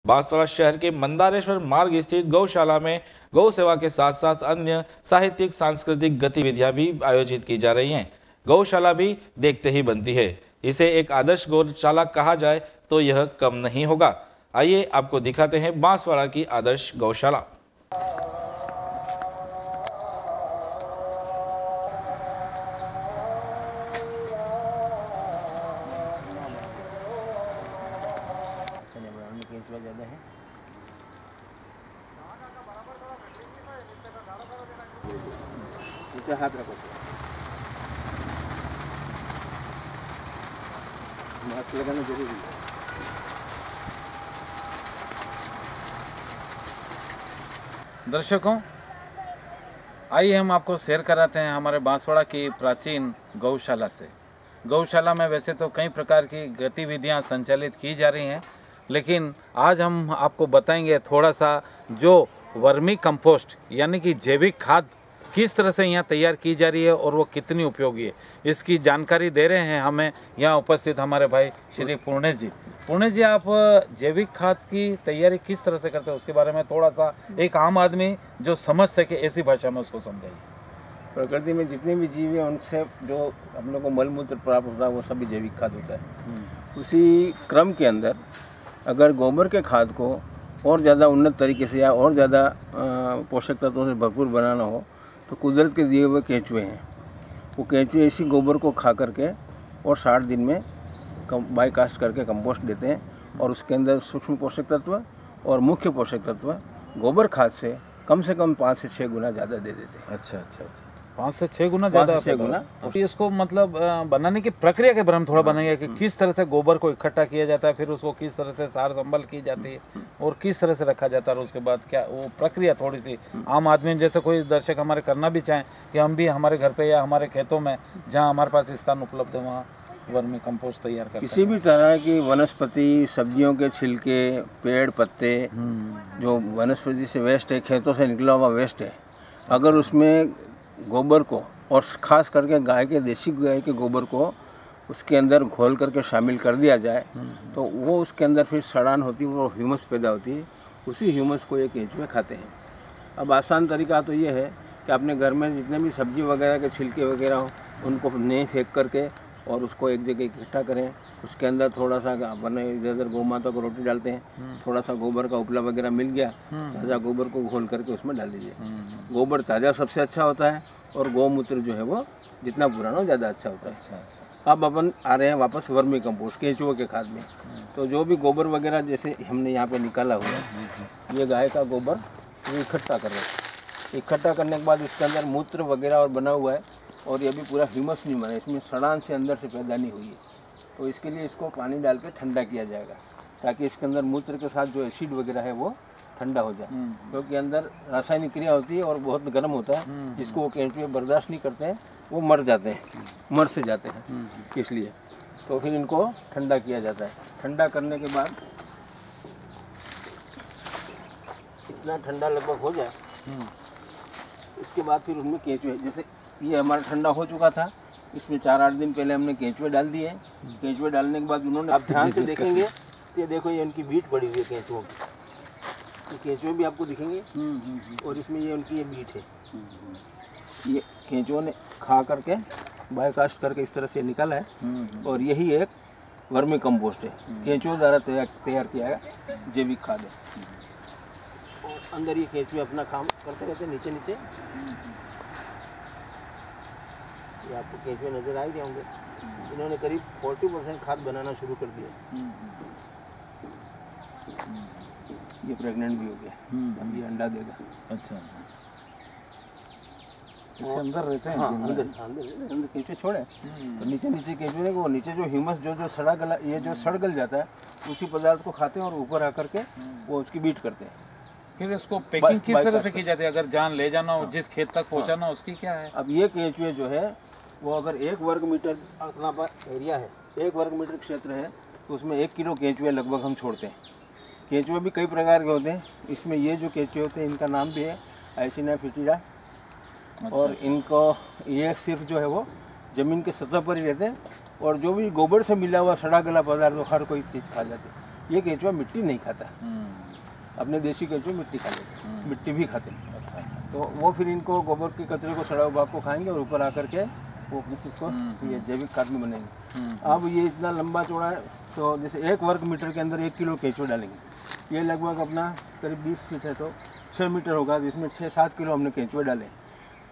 बांसवाड़ा शहर के मंदारेश्वर मार्ग स्थित गौशाला में गौ सेवा के साथ साथ अन्य साहित्यिक सांस्कृतिक गतिविधियां भी आयोजित की जा रही हैं। गौशाला भी देखते ही बनती है। इसे एक आदर्श गौशाला कहा जाए तो यह कम नहीं होगा। आइए आपको दिखाते हैं बांसवाड़ा की आदर्श गौशाला। हाथ रखो, मास्क लगाना जरूरी है। दर्शकों, आइए हम आपको शेयर कराते हैं हमारे बांसवाड़ा की प्राचीन गौशाला से। गौशाला में वैसे तो कई प्रकार की गतिविधियां संचालित की जा रही हैं, लेकिन आज हम आपको बताएंगे थोड़ा सा जो वर्मी कंपोस्ट यानी कि जैविक खाद किस तरह से यहाँ तैयार की जा रही है और वो कितनी उपयोगी है, इसकी जानकारी दे रहे हैं हमें यहाँ उपस्थित हमारे भाई श्री पूर्णेश जी। पूर्णेश जी, आप जैविक खाद की तैयारी किस तरह से करते हैं उसके बारे में थोड़ा सा एक आम आदमी जो समझ सके ऐसी भाषा में उसको समझाइए। प्रकृति में जितने भी जीव हैं उनसे जो हम लोग को मल मूत्र प्राप्त होता है वो सभी जैविक खाद होता है। उसी क्रम के अंदर अगर गोबर के खाद को और ज़्यादा उन्नत तरीके से या और ज़्यादा पोषक तत्वों से भरपूर बनाना हो तो कुदरत के दिए हुए केंचुए हैं, वो केंचुए इसी गोबर को खा करके और 60 दिन में बाई कास्ट करके कंपोस्ट देते हैं और उसके अंदर सूक्ष्म पोषक तत्व और मुख्य पोषक तत्व गोबर खाद से कम 5 से 6 गुना ज़्यादा दे देते हैं। अच्छा अच्छा अच्छा, 5 से 6 गुना ज़्यादा। 6 गुना। इसको मतलब बनाने की प्रक्रिया के बारे में थोड़ा बनाइए कि किस तरह से गोबर को इकट्ठा किया जाता है, फिर उसको किस तरह से सार संभल की जाती है और किस तरह से रखा जाता है, और उसके बाद क्या वो प्रक्रिया थोड़ी सी आम आदमी जैसे कोई दर्शक हमारे करना भी चाहें कि हम भी हमारे घर पे या हमारे खेतों में जहाँ हमारे पास स्थान उपलब्ध है वहाँ वर्मी कंपोस्ट तैयार कर किसी भी तरह की वनस्पति, सब्जियों के छिलके, पेड़ पत्ते, जो वनस्पति से वेस्ट है, खेतों से निकला हुआ वेस्ट है, अगर उसमें गोबर को और ख़ास करके गाय के देसी गाय के गोबर को उसके अंदर घोल करके शामिल कर दिया जाए तो वो उसके अंदर फिर सड़ान होती है, वो ह्यूमस पैदा होती है। उसी ह्यूमस को ये केंचुए खाते हैं। अब आसान तरीका तो ये है कि अपने घर में जितने भी सब्जी वगैरह के छिलके वगैरह हो उनको नहीं फेंक करके और उसको एक जगह इकट्ठा करें। उसके अंदर थोड़ा सा बने इधर गौ माता को रोटी डालते हैं, थोड़ा सा गोबर का उपला वगैरह मिल गया, ताज़ा गोबर को घोल करके उसमें डाल दीजिए। गोबर ताज़ा सबसे अच्छा होता है और गौमूत्र जो है वो जितना पुराना हो ज़्यादा अच्छा होता है। अच्छा। अब अपन आ रहे हैं वापस वर्मी कंपोस्ट केंचुओं के खाद में। तो जो भी गोबर वगैरह जैसे हमने यहाँ पे निकाला हुआ है, ये गाय का गोबर ये इकट्ठा कर रहे हैं। इकट्ठा करने के बाद इसके अंदर मूत्र वगैरह और बना हुआ है और ये भी पूरा ह्यूमस नहीं बना, इसमें सड़ान से अंदर से पैदा नहीं हुई है। तो इसके लिए इसको पानी डाल के ठंडा किया जाएगा ताकि इसके अंदर मूत्र के साथ जो एसिड वगैरह है वो ठंडा हो जाए, क्योंकि अंदर रासायनिक क्रिया होती है और बहुत गर्म होता है, जिसको वो केंचुए बर्दाश्त नहीं करते हैं, वो मर जाते हैं, मर से जाते हैं। इसलिए तो फिर इनको ठंडा किया जाता है। ठंडा करने के बाद इतना ठंडा लगभग हो जाए, इसके बाद फिर उनमें केंचुए, जैसे ये हमारा ठंडा हो चुका था, इसमें 4-8 दिन पहले हमने केंचुए डाल दिए। केंचुए डालने के बाद उन्होंने, आप ध्यान से देखेंगे ये देखो ये उनकी बीट पड़ी हुई है केंचुओं की, तो केंचुए भी आपको दिखेंगे और इसमें ये उनकी ये बीट है। ये केंचुओं ने खा करके बायोकास्ट करके इस तरह से निकाला है और यही एक वर्मी कंपोस्ट है, केंचुओं द्वारा तैयार किया गया जैविक खाद है। और अंदर ये केंचुए अपना काम करते रहते नीचे नीचे। ये आपको केंचुए नजर आ ही होंगे। इन्होंने करीब 40% खाद बनाना शुरू कर दिया। ये प्रेग्नेंट भी हो गया, अब ये अंडा देगा। अच्छा, इसके अंदर रहते हैं। हाँ, अंदर केंचुए छोड़े तो नीचे नीचे केंचुए को नीचे जो ह्यूमस जो सड़ा गला, ये जो सड़ गल जाता है उसी पदार्थ को खाते हैं और ऊपर आकर के वो उसकी बीट करते हैं। फिर इसको पैकिंग किस तरह से की जाती है? अगर जान ले जाना हो, जिस खेत तक पहुंचाना उसकी क्या है? अब ये केंचुए जो है वो अगर 1 वर्ग मीटर अपना एरिया है, 1 वर्ग मीटर क्षेत्र है, तो उसमें 1 किलो केंचुए लगभग हम छोड़ते हैं। केंचुए भी कई प्रकार के होते हैं, इसमें ये जो केंचुए होते हैं इनका नाम भी है आइसिना फिटिडा। और इनको ये सिर्फ जो है वो ज़मीन के सतह पर ही रहते हैं और जो भी गोबर से मिला हुआ सड़ा गला पदार्थ हर कोई चीज़ खा जाते हैं। ये केंचुआ मिट्टी नहीं खाता, अपने देसी केंचुए मिट्टी खा लेते, मिट्टी भी खाते हैं। तो वो फिर इनको गोबर के कचरे को, सड़ा भाग को खाएंगे और ऊपर आकर के वो इसको ये जैविक खाद में बनेंगे। अब ये इतना लंबा चौड़ा है, तो जैसे 1 वर्ग मीटर के अंदर 1 किलो केंचुआ डालेंगे। ये लगभग अपना करीब 20 फीट है तो 6 मीटर होगा, जिसमें 6-7 किलो हमने केंचुए डाले।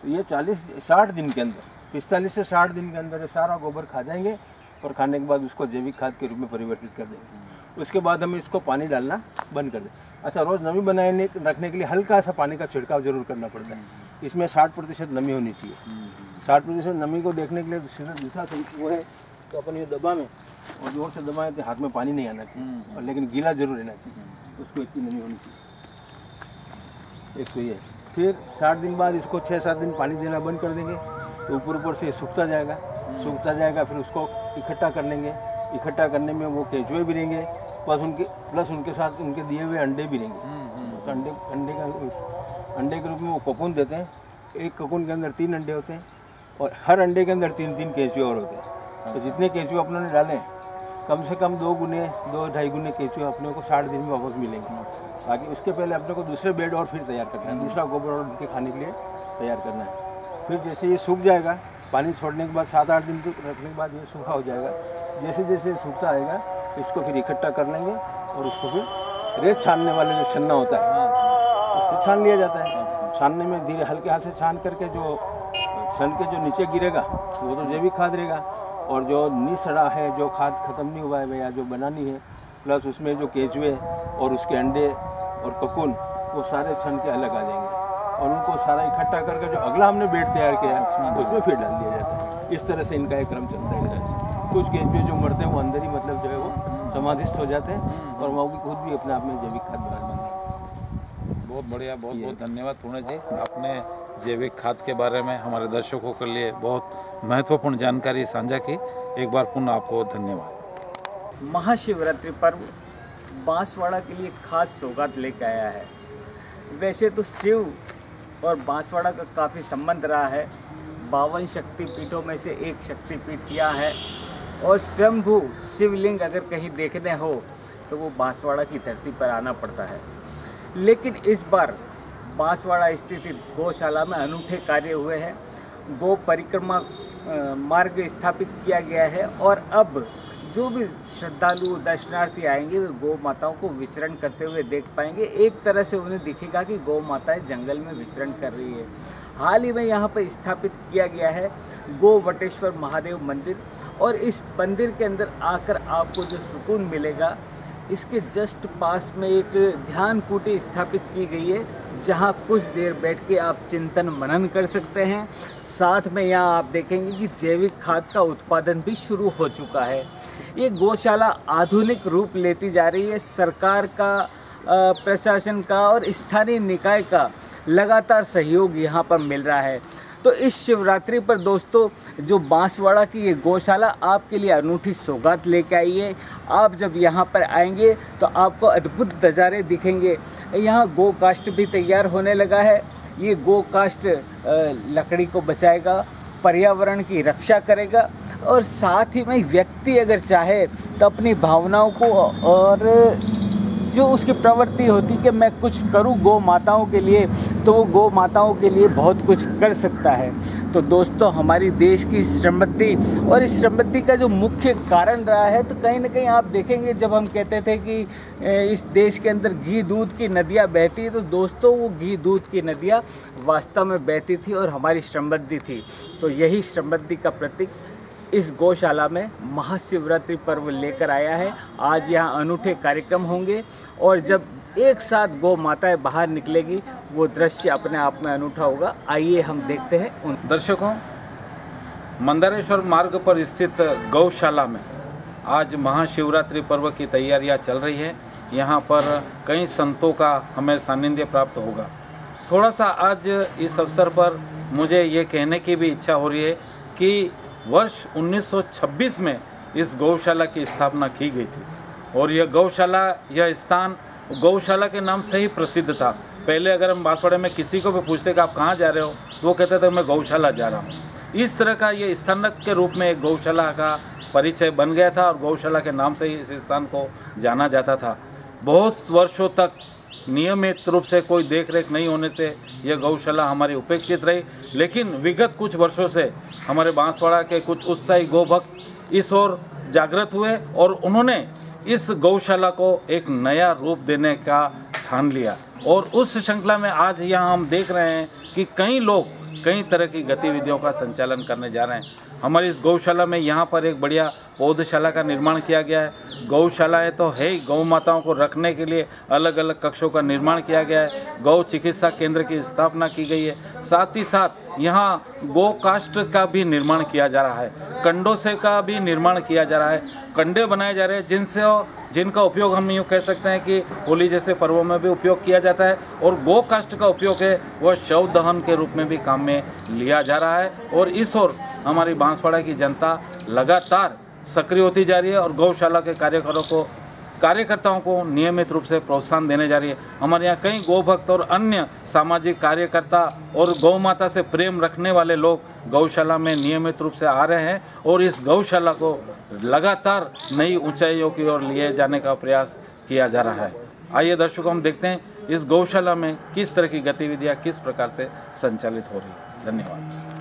तो ये 40-60 दिन के अंदर, 45 से 60 दिन के अंदर ये सारा गोबर खा जाएंगे और खाने के बाद उसको जैविक खाद के रूप में परिवर्तित कर देंगे। उसके बाद हमें इसको पानी डालना बंद कर दें। अच्छा, रोज़ नमी बनाए रखने के लिए हल्का सा पानी का छिड़काव जरूर करना पड़ता है। इसमें 60% नमी होनी चाहिए। 60% नमी को देखने के लिए दूसरा वो है तो अपन ये दबा में और जोर से दबाएं तो हाथ में पानी नहीं आना चाहिए, और लेकिन गीला जरूर रहना चाहिए, उसको इतनी नमी होनी चाहिए। एक तो ये फिर 60 दिन बाद इसको 6-7 दिन पानी देना बंद कर देंगे, तो ऊपर से सूखता जाएगा। फिर उसको इकट्ठा कर लेंगे। इकट्ठा करने में वो केंचुए भी रहेंगे, प्लस उनके साथ उनके दिए हुए अंडे भी रहेंगे। अंडे के रूप में वो कोकून देते हैं। एक कोकून के अंदर 3 अंडे होते हैं और हर अंडे के अंदर 3-3 केंचुए और होते हैं। तो जितने केंचुए अपनों ने डाले, कम से कम 2-2.5 गुने केंचुए अपने को 60 दिन में वापस मिलेंगे। बाकी उसके पहले अपने को दूसरे बेड और फिर तैयार करना है, दूसरा गोबर और उनके खाने के लिए तैयार करना है। फिर जैसे ये सूख जाएगा, पानी छोड़ने के बाद 7-8 दिन तक रखने के बाद ये सूखा हो जाएगा। जैसे जैसे सूखता आएगा इसको फिर इकट्ठा कर लेंगे और उसको फिर रेत छानने वाले जो छन्ना होता है उससे छान लिया जाता है। छानने में धीरे हल्के हाथ से छान करके जो छन के जो नीचे गिरेगा वो तो जैविक खाद रहेगा, और जो निसड़ा है, जो खाद खत्म नहीं हुआ है या जो बनानी है, प्लस उसमें जो केंचुए और उसके अंडे और ककून, वो सारे छन के अलग आ जाएंगे और उनको सारा इकट्ठा करके जो अगला हमने बेड तैयार किया है उसमें फिर डाल दिया जाता है। इस तरह से इनका एक क्रम चलता है। कुछ केंचुए जो मरते हैं वो अंदर ही मतलब जो है वो समाधिस्थ हो जाते हैं और वो भी खुद भी अपने आप में जैविक खाद बना लेते हैं। बहुत बढ़िया, बहुत बहुत धन्यवाद पूर्ण जी। आपने जैविक खाद के बारे में हमारे दर्शकों के लिए बहुत महत्वपूर्ण जानकारी साझा की। एक बार पुनः आपको धन्यवाद। महाशिवरात्रि पर्व बांसवाड़ा के लिए खास सौगात लेकर आया है। वैसे तो शिव और बांसवाड़ा का काफ़ी संबंध रहा है। 52 शक्तिपीठों में से एक शक्तिपीठ यह है, और स्वयंभू शिवलिंग अगर कहीं देखने हो तो वो बांसवाड़ा की धरती पर आना पड़ता है। लेकिन इस बार बांसवाड़ा स्थित गौशाला में अनूठे कार्य हुए हैं। गौ परिक्रमा मार्ग स्थापित किया गया है और अब जो भी श्रद्धालु दर्शनार्थी आएंगे वे गौ माताओं को विचरण करते हुए देख पाएंगे। एक तरह से उन्हें दिखेगा कि गौ माताएं जंगल में विचरण कर रही है। हाल ही में यहाँ पर स्थापित किया गया है गौ वटेश्वर महादेव मंदिर, और इस मंदिर के अंदर आकर आपको जो सुकून मिलेगा, इसके जस्ट पास में एक ध्यान कुटी स्थापित की गई है, जहाँ कुछ देर बैठ के आप चिंतन मनन कर सकते हैं। साथ में यहाँ आप देखेंगे कि जैविक खाद का उत्पादन भी शुरू हो चुका है। ये गौशाला आधुनिक रूप लेती जा रही है। सरकार का, प्रशासन का और स्थानीय निकाय का लगातार सहयोग यहाँ पर मिल रहा है। तो इस शिवरात्रि पर दोस्तों, जो बांसवाड़ा की ये गौशाला आपके लिए अनूठी सौगात लेके आई है। आप जब यहाँ पर आएंगे तो आपको अद्भुत नज़ारे दिखेंगे। यहाँ गो काष्ठ भी तैयार होने लगा है। ये गो काष्ठ लकड़ी को बचाएगा, पर्यावरण की रक्षा करेगा, और साथ ही में व्यक्ति अगर चाहे तो अपनी भावनाओं को और जो उसकी प्रवृत्ति होती कि मैं कुछ करूं गौ माताओं के लिए, तो वो गौ माताओं के लिए बहुत कुछ कर सकता है। तो दोस्तों, हमारी देश की समृद्धि और इस समृद्धि का जो मुख्य कारण रहा है, तो कहीं ना कहीं आप देखेंगे जब हम कहते थे कि इस देश के अंदर घी दूध की नदियाँ बहती, तो दोस्तों वो घी दूध की नदियाँ वास्तव में बहती थी और हमारी समृद्धि थी। तो यही समृद्धि का प्रतीक इस गौशाला में महाशिवरात्रि पर्व लेकर आया है। आज यहाँ अनूठे कार्यक्रम होंगे और जब एक साथ गौ माताएं बाहर निकलेगी, वो दृश्य अपने आप में अनूठा होगा। आइए हम देखते हैं उन दर्शकों, मंदारेश्वर मार्ग पर स्थित गौशाला में आज महाशिवरात्रि पर्व की तैयारियां चल रही है। यहाँ पर कई संतों का हमें सानिध्य प्राप्त होगा। थोड़ा सा आज इस अवसर पर मुझे ये कहने की भी इच्छा हो रही है कि वर्ष 1926 में इस गौशाला की स्थापना की गई थी और यह गौशाला, यह स्थान गौशाला के नाम से ही प्रसिद्ध था। पहले अगर हम बांसवाड़े में किसी को भी पूछते कि आप कहाँ जा रहे हो, तो वो कहते थे मैं गौशाला जा रहा हूँ। इस तरह का ये स्थानक के रूप में एक गौशाला का परिचय बन गया था और गौशाला के नाम से ही इस स्थान को जाना जाता था। बहुत वर्षों तक नियमित रूप से कोई देख रेख नहीं होने से यह गौशाला हमारी उपेक्षित रही, लेकिन विगत कुछ वर्षों से हमारे बांसवाड़ा के कुछ उत्साही गोभक्त इस ओर जागृत हुए और उन्होंने इस गौशाला को एक नया रूप देने का ठान लिया। और उस श्रृंखला में आज यहाँ हम देख रहे हैं कि कई लोग कई तरह की गतिविधियों का संचालन करने जा रहे हैं। हमारी इस गौशाला में यहाँ पर एक बढ़िया पौधशाला का निर्माण किया गया है। गौशालाएँ तो है ही, गौ माताओं को रखने के लिए अलग अलग कक्षों का निर्माण किया गया है। गौ चिकित्सा केंद्र की स्थापना की गई है। साथ ही साथ यहाँ गौ काष्ठ का भी निर्माण किया जा रहा है, कंडों से का भी निर्माण किया जा रहा है। कंडे बनाए जा रहे हैं जिनका उपयोग हम यूँ कह सकते हैं कि होली जैसे पर्वों में भी उपयोग किया जाता है। और गौ काष्ठ का उपयोग है वह शव दहन के रूप में भी काम में लिया जा रहा है। और इस ओर हमारी बांसवाड़ा की जनता लगातार सक्रिय होती जा रही है और गौशाला के कार्यकर्ताओं को नियमित रूप से प्रोत्साहन देने जा रही है। हमारे यहाँ कई गौभक्त और अन्य सामाजिक कार्यकर्ता और गौ माता से प्रेम रखने वाले लोग गौशाला में नियमित रूप से आ रहे हैं और इस गौशाला को लगातार नई ऊंचाइयों की ओर लिए जाने का प्रयास किया जा रहा है। आइए दर्शकों, हम देखते हैं इस गौशाला में किस तरह की गतिविधियाँ किस प्रकार से संचालित हो रही है। धन्यवाद।